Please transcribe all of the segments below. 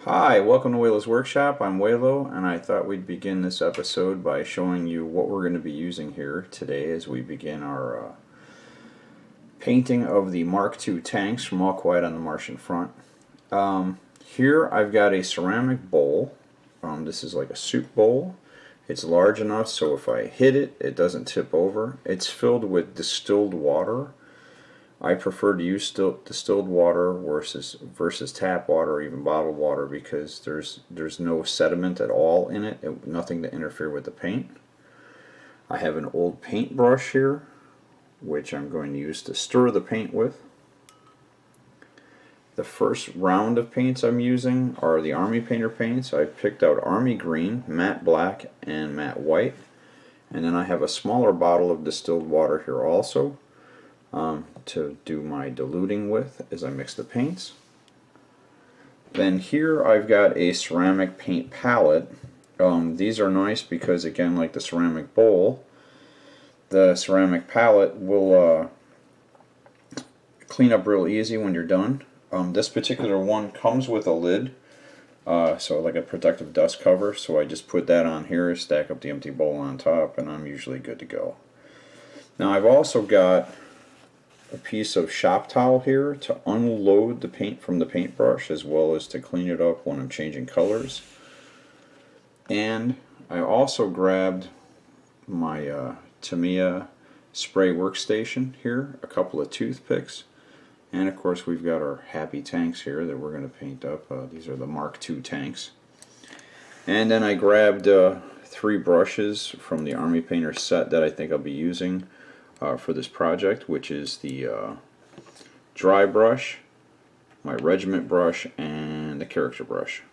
Hi, welcome to Waylo's Workshop. I'm Waylo, and I thought we'd begin this episode by showing you what we're going to be using here today as we begin our painting of the Mark II tanks from All Quiet on the Martian front. Here I've got a ceramic bowl. This is like a soup bowl. It's large enough so if I hit it, it doesn't tip over. It's filled with distilled water. I prefer to use distilled water versus tap water or even bottled water because there's no sediment at all in it, nothing to interfere with the paint. I have an old paintbrush here, which I'm going to use to stir the paint with. The first round of paints I'm using are the Army Painter paints. I picked out Army Green, Matte Black, and Matte White. And then I have a smaller bottle of distilled water here also. To do my diluting with as I mix the paints. Then here I've got a ceramic paint palette. These are nice because, again, like the ceramic bowl, the ceramic palette will clean up real easy when you're done. This particular one comes with a lid, so like a protective dust cover, so I just put that on here, stack up the empty bowl on top, and I'm usually good to go. Now I've also got a piece of shop towel here to unload the paint from the paintbrush as well as to clean it up when I'm changing colors. And I also grabbed my Tamiya spray workstation here, a couple of toothpicks, and of course we've got our happy tanks here that we're going to paint up. These are the Mark II tanks. And then I grabbed 3 brushes from the Army Painter set that I think I'll be using for this project, which is the dry brush, my regiment brush, and the character brush.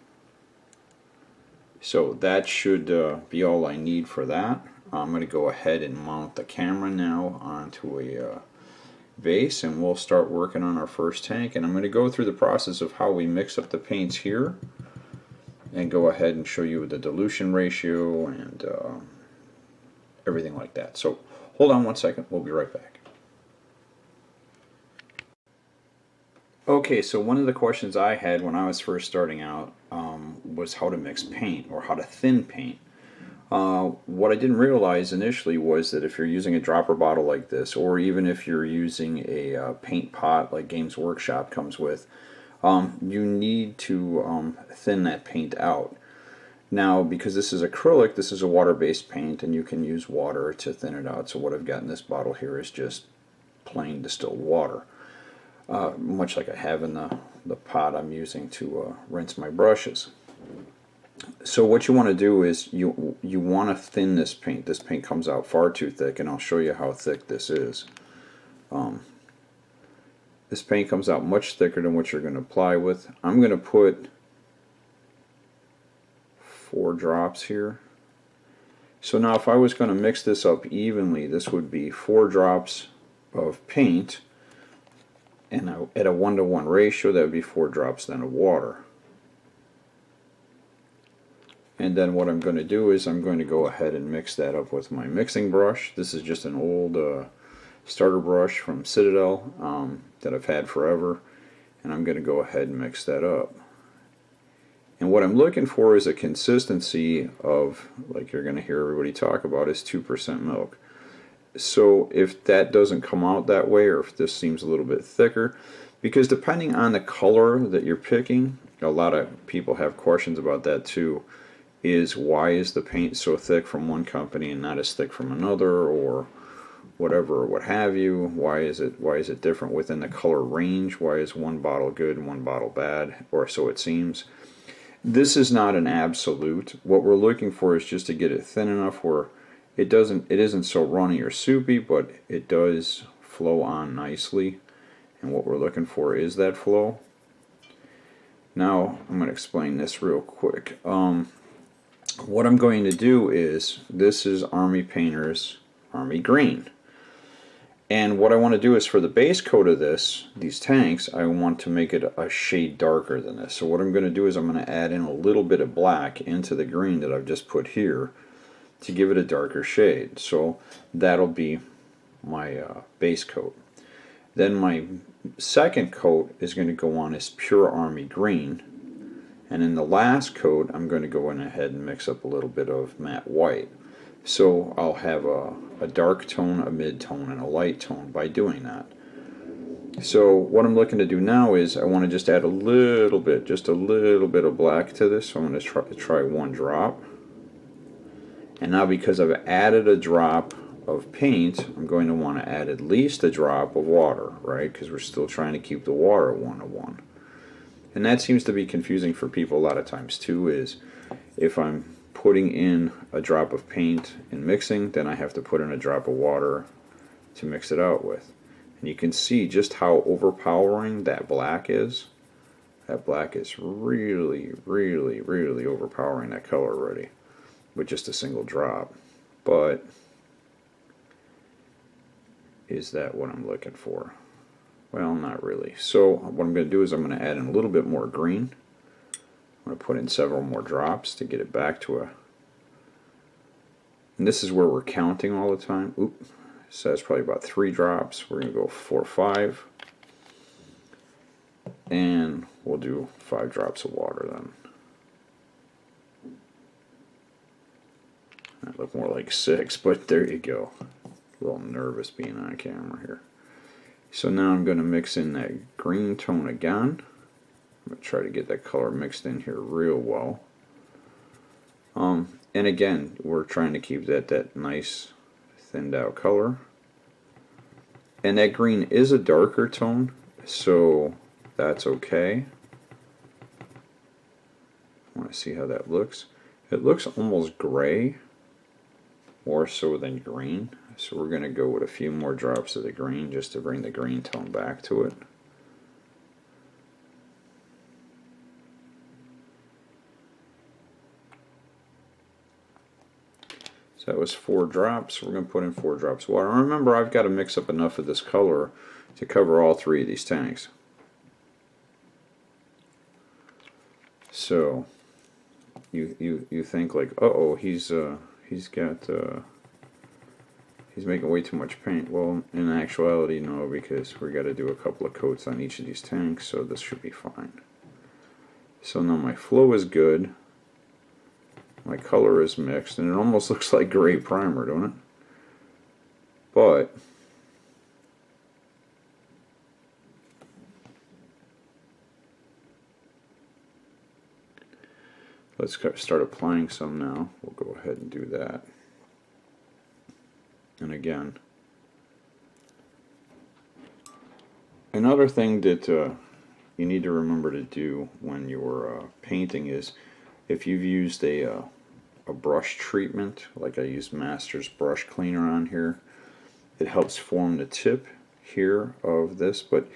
So that should be all I need for that. I'm going to go ahead and mount the camera now onto a base, and we'll start working on our first tank. And I'm going to go through the process of how we mix up the paints here and go ahead and show you the dilution ratio and everything like that. So hold on one second, we'll be right back. Okay, so one of the questions I had when I was first starting out was how to mix paint or how to thin paint. What I didn't realize initially was that if you're using a dropper bottle like this, or even if you're using a paint pot like Games Workshop comes with, you need to thin that paint out. Now, because this is acrylic, this is a water-based paint, and you can use water to thin it out. So what I've got in this bottle here is just plain distilled water, much like I have in the pot I'm using to rinse my brushes. So what you want to do is you want to thin this paint. This paint comes out far too thick, and I'll show you how thick this is. This paint comes out much thicker than what you're going to apply with. I'm going to put 4 drops here. So now if I was going to mix this up evenly, this would be 4 drops of paint, and at a 1-to-1 ratio that would be 4 drops then of water. And then what I'm going to do is I'm going to go ahead and mix that up with my mixing brush. This is just an old starter brush from Citadel that I've had forever, and I'm going to go ahead and mix that up. And what I'm looking for is a consistency of, like you're going to hear everybody talk about, is 2% milk. So if that doesn't come out that way, or if this seems a little bit thicker, because depending on the color that you're picking, a lot of people have questions about that too, is why is the paint so thick from one company and not as thick from another, or whatever, or what have you. Why is it different within the color range? Why is one bottle good and one bottle bad, or so it seems? This is not an absolute. What we're looking for is just to get it thin enough where it isn't so runny or soupy, but it does flow on nicely. And what we're looking for is that flow. Now I'm going to explain this real quick. What I'm going to do is, this is Army Painter's Army Green. And what I want to do is, for the base coat of these tanks, I want to make it a shade darker than this. So what I'm going to do is I'm going to add in a little bit of black into the green that I've just put here to give it a darker shade. So that'll be my base coat. Then my second coat is going to go on as pure Army Green, And in the last coat, I'm going to go in ahead and mix up a little bit of matte white. So I'll have a dark tone, a mid-tone, and a light tone by doing that. So what I'm looking to do now is I want to just add a little bit, just a little bit of black to this. So I'm going to try one drop. And now because I've added a drop of paint, I'm going to want to add at least a drop of water, right? Because we're still trying to keep the water 1:1. And that seems to be confusing for people a lot of times too, is if I'm putting in a drop of paint and mixing, then I have to put in a drop of water to mix it out with. And you can see just how overpowering that black is. That black is really, really, really overpowering that color already with just a single drop. But is that what I'm looking for? Well, not really. So what I'm going to do is I'm going to add in a little bit more green. I'm going to put in several more drops to get it back to a... And this is where we're counting all the time. Oop. So that's probably about 3 drops. We're going to go 4 or 5. And we'll do 5 drops of water then. That looked more like 6, but there you go. A little nervous being on camera here. So now I'm going to mix in that green tone again. I'm going to try to get that color mixed in here real well. And again, we're trying to keep that nice thinned out color. And that green is a darker tone, so that's okay. I want to see how that looks. It looks almost gray, more so than green. So we're going to go with a few more drops of the green just to bring the green tone back to it. So that was 4 drops. We're going to put in 4 drops of water. Remember, I've got to mix up enough of this color to cover all 3 of these tanks. So you think like, uh-oh, he's making way too much paint. Well, in actuality, no, because we got to do a couple of coats on each of these tanks, so this should be fine. So now my flow is good. My color is mixed, and it almost looks like gray primer, don't it? But let's start applying some now. We'll go ahead and do that. And again, another thing that you need to remember to do when you're painting is if you've used a brush treatment, like I use Master's brush cleaner on here, it helps form the tip here of this, but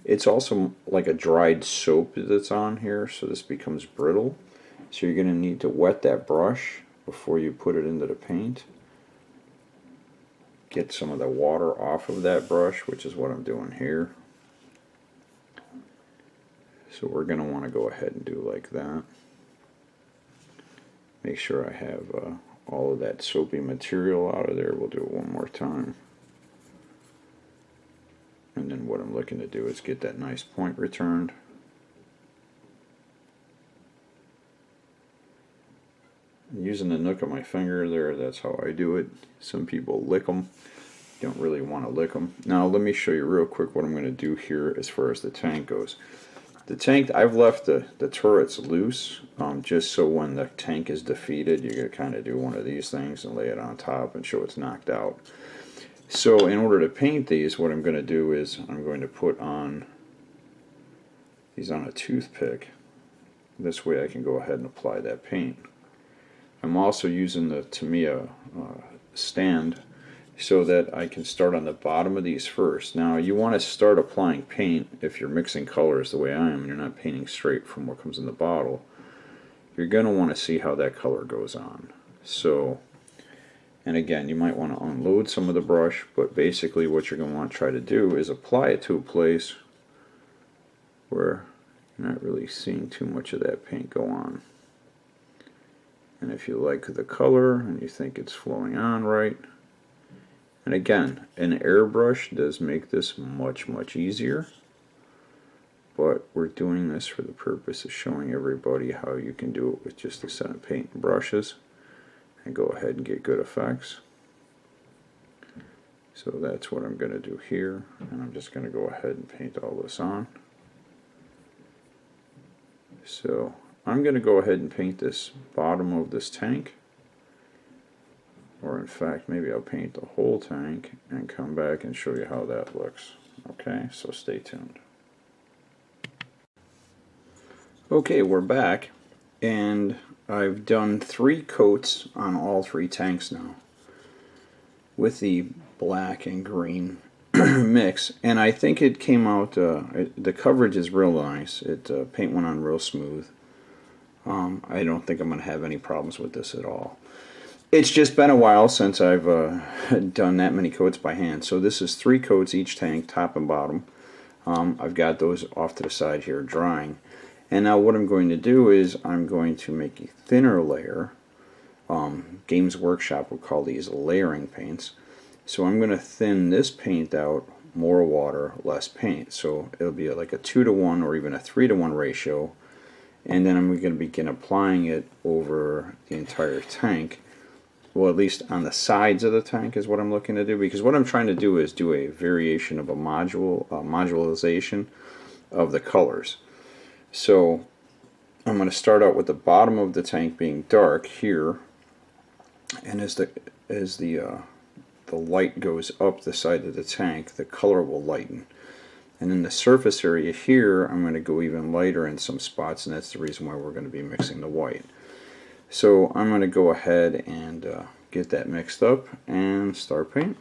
it's also like a dried soap that's on here, so this becomes brittle. So you're going to need to wet that brush before you put it into the paint. Get some of the water off of that brush, which is what I'm doing here. So we're going to want to go ahead and do like that. Make sure I have all of that soapy material out of there. We'll do it one more time. And then what I'm looking to do is get that nice point returned. Using the nook of my finger there, that's how I do it. Some people lick them. Don't really want to lick them. Now let me show you real quick what I'm going to do here as far as the tank goes. The tank, I've left the turrets loose, just so when the tank is defeated, you're going to kind of do one of these things and lay it on top and show it's knocked out. So in order to paint these, what I'm going to do is I'm going to put on these on a toothpick. This way I can go ahead and apply that paint. I'm also using the Tamiya stand so that I can start on the bottom of these first. Now you want to start applying paint if you're mixing colors the way I am and you're not painting straight from what comes in the bottle. You're going to want to see how that color goes on. So, and again, you might want to unload some of the brush, but basically what you're going to want to try to do is apply it to a place where you're not really seeing too much of that paint go on. And if you like the color and you think it's flowing on right, and again, an airbrush does make this much easier. but we're doing this for the purpose of showing everybody how you can do it with just a set of paint and brushes and go ahead and get good effects. So that's what I'm going to do here, and I'm just going to go ahead and paint all this on. So I'm going to go ahead and paint this bottom of this tank, or in fact maybe I'll paint the whole tank and come back and show you how that looks. Okay, so stay tuned. Okay, we're back, and I've done 3 coats on all 3 tanks now with the black and green mix, and I think it came out, the coverage is real nice. Paint went on real smooth. I don't think I'm going to have any problems with this at all. It's just been a while since I've done that many coats by hand. So this is 3 coats each tank, top and bottom. I've got those off to the side here drying. And now what I'm going to do is I'm going to make a thinner layer. Games Workshop will call these layering paints. So I'm going to thin this paint out, more water, less paint. So it'll be like a 2-to-1 or even a 3-to-1 ratio. And then I'm going to begin applying it over the entire tank. Well, at least on the sides of the tank is what I'm looking to do, because what I'm trying to do is do a variation of a modulation of the colors. So I'm going to start out with the bottom of the tank being dark here, and as the light goes up the side of the tank, the color will lighten. And in the surface area here, I'm going to go even lighter in some spots, and that's the reason why we're going to be mixing the white. So I'm going to go ahead and get that mixed up and start painting.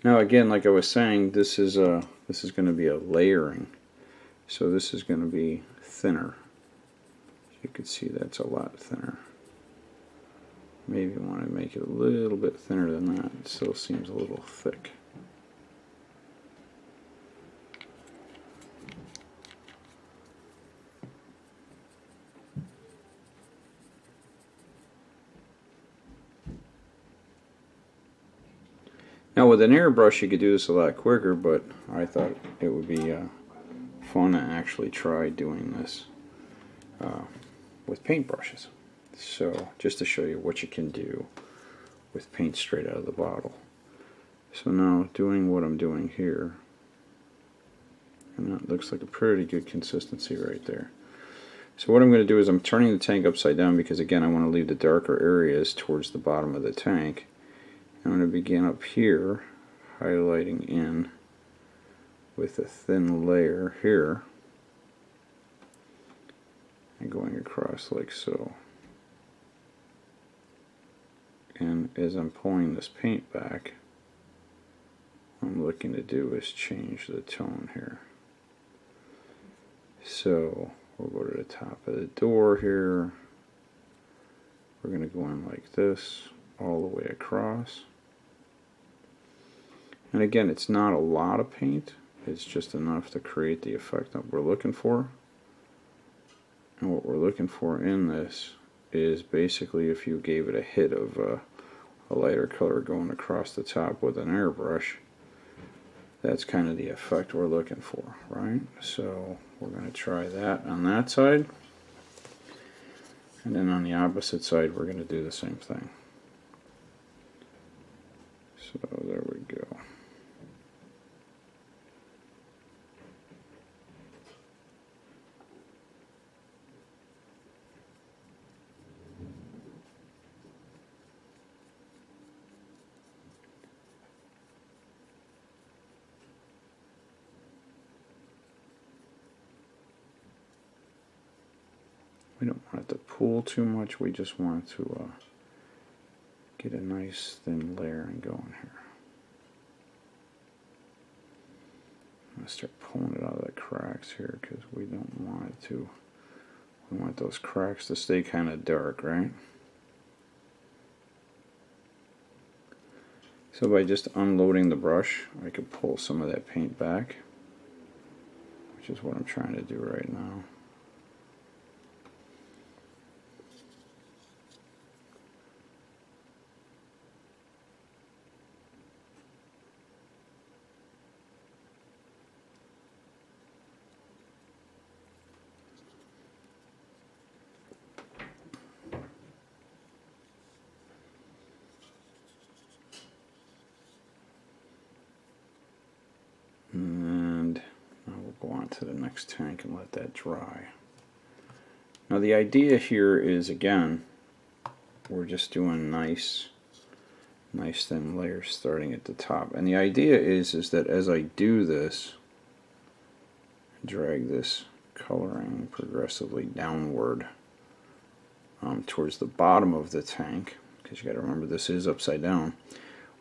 Now again, like I was saying, this is going to be a layering. So this is going to be thinner. You can see that's a lot thinner. Maybe want to make it a little bit thinner than that. It still seems a little thick. Now with an airbrush you could do this a lot quicker, but I thought it would be fun to actually try doing this with paintbrushes. So just to show you what you can do with paint straight out of the bottle. So now doing what I'm doing here, and that looks like a pretty good consistency right there. So what I'm going to do is I'm turning the tank upside down, because again I want to leave the darker areas towards the bottom of the tank. I'm going to begin up here, highlighting in with a thin layer here, and going across like so. And as I'm pulling this paint back, what I'm looking to do is change the tone here. So we'll go to the top of the door here. We're going to go in like this all the way across. And again, it's not a lot of paint, it's just enough to create the effect that we're looking for. And what we're looking for in this is basically if you gave it a hit of a lighter color going across the top with an airbrush, that's kind of the effect we're looking for, right? So we're going to try that on that side, and then on the opposite side we're going to do the same thing. So there we go. We don't want it to pool too much, we just want to get a nice thin layering going here. I'm going to start pulling it out of the cracks here because we don't want it to, we want those cracks to stay kind of dark, right? So by just unloading the brush, I could pull some of that paint back, which is what I'm trying to do right now. And now we'll go on to the next tank and let that dry. Now the idea here is, again, we're just doing nice thin layers starting at the top. And the idea is that as I do this, drag this coloring progressively downward towards the bottom of the tank, because you got to remember this is upside down.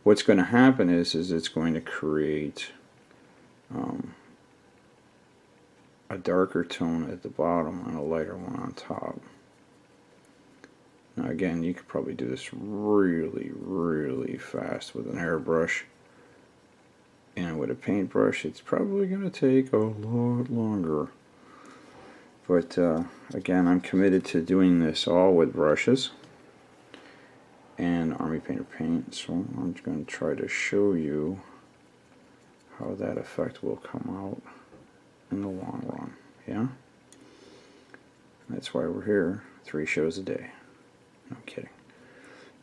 What's going to happen is it's going to create a darker tone at the bottom and a lighter one on top. Now again, you could probably do this really fast with an airbrush, and with a paintbrush it's probably going to take a lot longer. But again, I'm committed to doing this all with brushes and Army Painter paint, so I'm just going to try to show you how that effect will come out in the long run. Yeah? That's why we're here 3 shows a day. No, I'm kidding.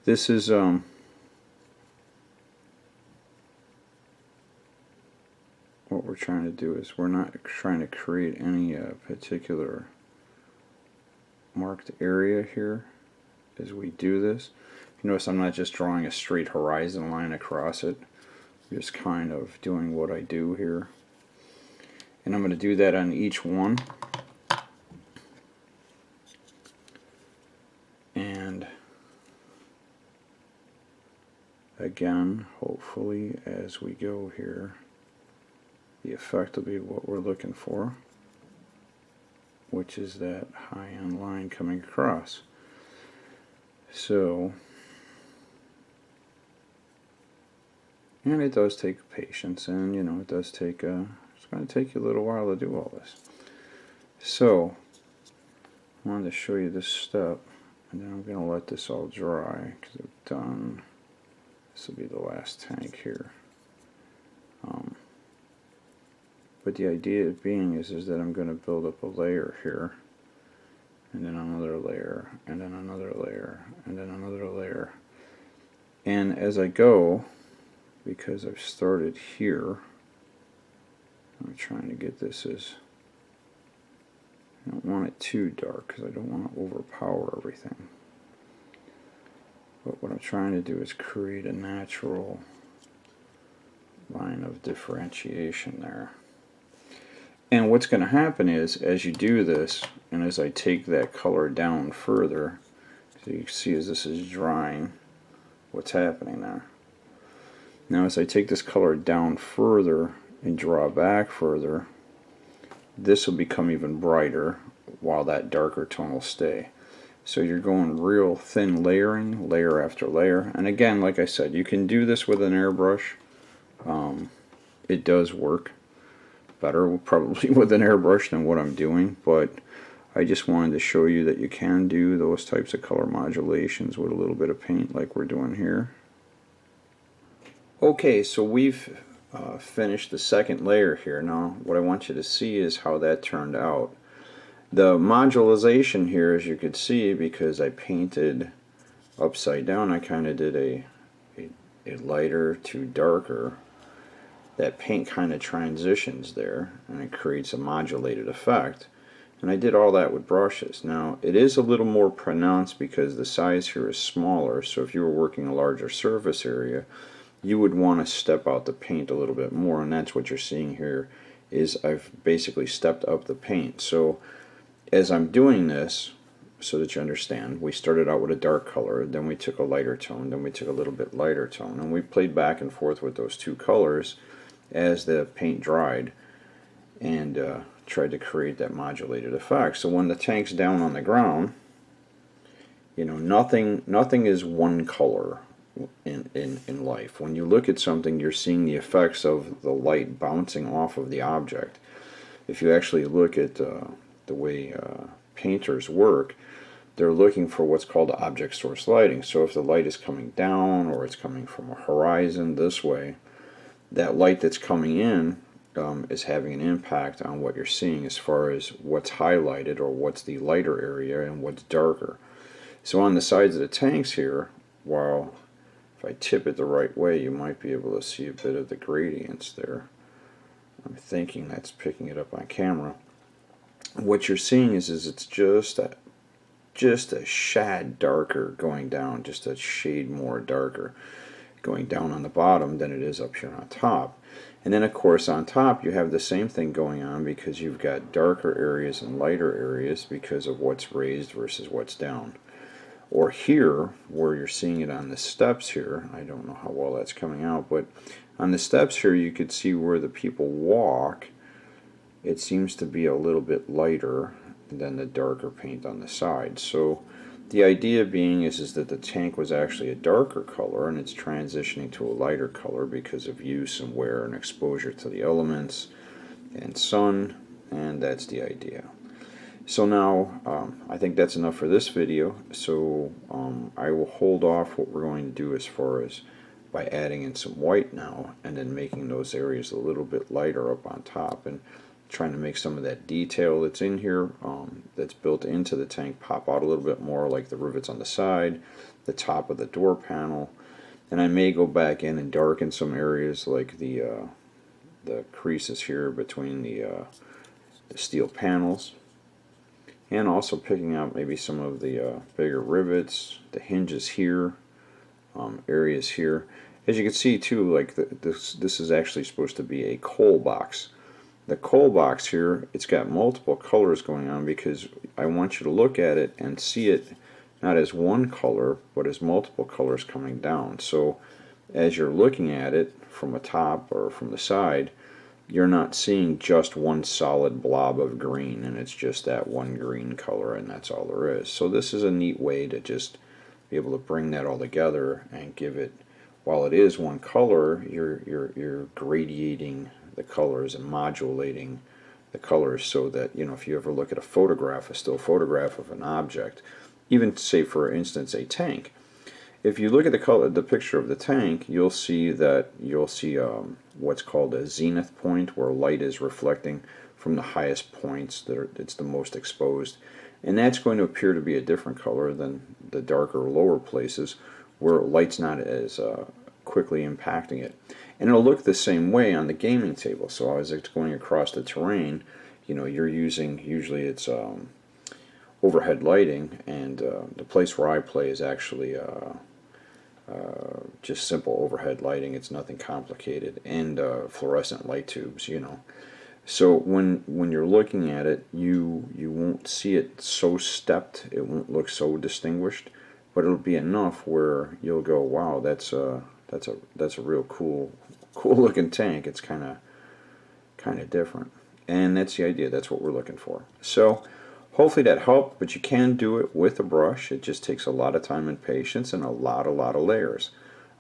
This is what we're trying to do is we're not trying to create any particular marked area here as we do this. You notice I'm not just drawing a straight horizon line across it. I'm just kind of doing what I do here. And I'm going to do that on each one. And again, hopefully as we go here, the effect will be what we're looking for, which is that high-end line coming across. So, and it does take patience, and you know, it does take it's going to take you a little while to do all this. So I wanted to show you this step, and then I'm going to let this all dry because I've done, this will be the last tank here. But the idea being is that I'm going to build up a layer here, and then another layer, and then another layer, and then another layer. And as I go, because I've started here, I'm trying to get this as, I don't want it too dark because I don't want to overpower everything. But what I'm trying to do is create a natural line of differentiation there. And what's going to happen is, as you do this, and as I take that color down further, so you can see as this is drying, what's happening there. Now as I take this color down further and draw back further, this will become even brighter while that darker tone will stay. So you're going real thin layering, layer after layer. And again, like I said, you can do this with an airbrush. It does work better probably with an airbrush than what I'm doing, but I just wanted to show you that you can do those types of color modulations with a little bit of paint like we're doing here. Okay, so we've finished the second layer here. Now what I want you to see is how that turned out. The modulation here, as you could see, because I painted upside down, I kind of did a lighter to darker. That paint kind of transitions there and it creates a modulated effect, and I did all that with brushes. Now it is a little more pronounced because the size here is smaller, so if you were working a larger surface area you would want to step out the paint a little bit more, and that's what you're seeing here is I've basically stepped up the paint. So as I'm doing this, so that you understand, we started out with a dark color, then we took a lighter tone, then we took a little bit lighter tone, and we played back and forth with those two colors as the paint dried, and tried to create that modulated effect. So when the tank's down on the ground, you know, nothing is one color in life. When you look at something, you're seeing the effects of the light bouncing off of the object. If you actually look at the way painters work, they're looking for what's called object source lighting. So if the light is coming down or it's coming from a horizon this way, that light that's coming in is having an impact on what you're seeing as far as what's highlighted or what's the lighter area and what's darker. So on the sides of the tanks here, while if I tip it the right way, you might be able to see a bit of the gradients there. I'm thinking that's picking it up on camera. What you're seeing is it's just a shade darker going down, just a shade more darker going down on the bottom than it is up here on top. And then of course on top you have the same thing going on because you've got darker areas and lighter areas because of what's raised versus what's down. Or here, where you're seeing it on the steps here, I don't know how well that's coming out, but on the steps here you could see where the people walk, it seems to be a little bit lighter than the darker paint on the side. So the idea being is that the tank was actually a darker color and it's transitioning to a lighter color because of use and wear and exposure to the elements and sun, and that's the idea. So now I think that's enough for this video, so I will hold off what we're going to do as far as by adding in some white now and then making those areas a little bit lighter up on top and trying to make some of that detail that's in here that's built into the tank pop out a little bit more, like the rivets on the side, the top of the door panel, and I may go back in and darken some areas like the creases here between the steel panels, and also picking out maybe some of the bigger rivets, the hinges here, areas here. As you can see too, like this is actually supposed to be a coal box. The coal box here, it's got multiple colors going on because I want you to look at it and see it not as one color but as multiple colors coming down. So as you're looking at it from the top or from the side, you're not seeing just one solid blob of green and it's just that one green color and that's all there is. So this is a neat way to just be able to bring that all together and give it, while it is one color, you're gradiating the colors and modulating the colors so that, you know, if you ever look at a photograph, a still photograph of an object, even say for instance a tank, if you look at the picture of the tank, you'll see what's called a zenith point, where light is reflecting from the highest points it's the most exposed, and that's going to appear to be a different color than the darker lower places where light's not as quickly impacting it. And it'll look the same way on the gaming table. So as it's going across the terrain, you know, you're using, usually it's overhead lighting, and the place where I play is actually just simple overhead lighting. It's nothing complicated, and fluorescent light tubes, you know. So when you're looking at it, you won't see it so stepped, it won't look so distinguished, but it'll be enough where you'll go, wow, that's a real cool looking tank. It's kind of different, and that's the idea. That's what we're looking for. So hopefully that helped, but you can do it with a brush. It just takes a lot of time and patience and a lot of layers.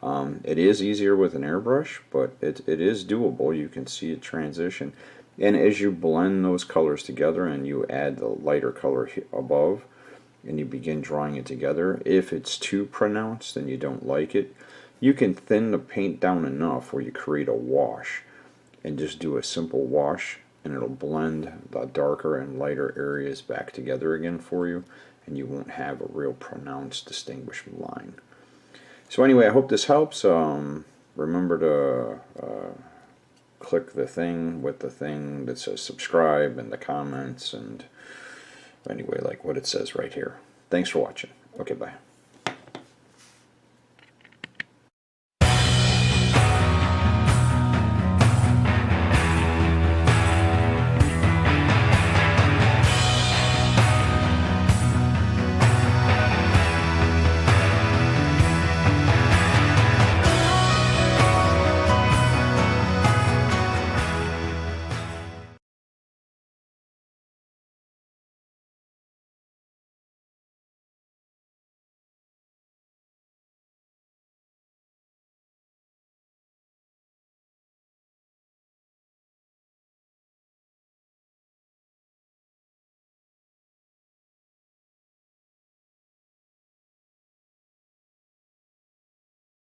It is easier with an airbrush, but it is doable. You can see it transition, and as you blend those colors together and you add the lighter color above and you begin drawing it together, if it's too pronounced and you don't like it, you can thin the paint down enough where you create a wash and just do a simple wash, and it'll blend the darker and lighter areas back together again for you, and you won't have a real pronounced distinguishing line. So anyway, I hope this helps. Remember to click the thing with the thing that says subscribe and the comments, and anyway, like what it says right here. Thanks for watching. Okay, bye.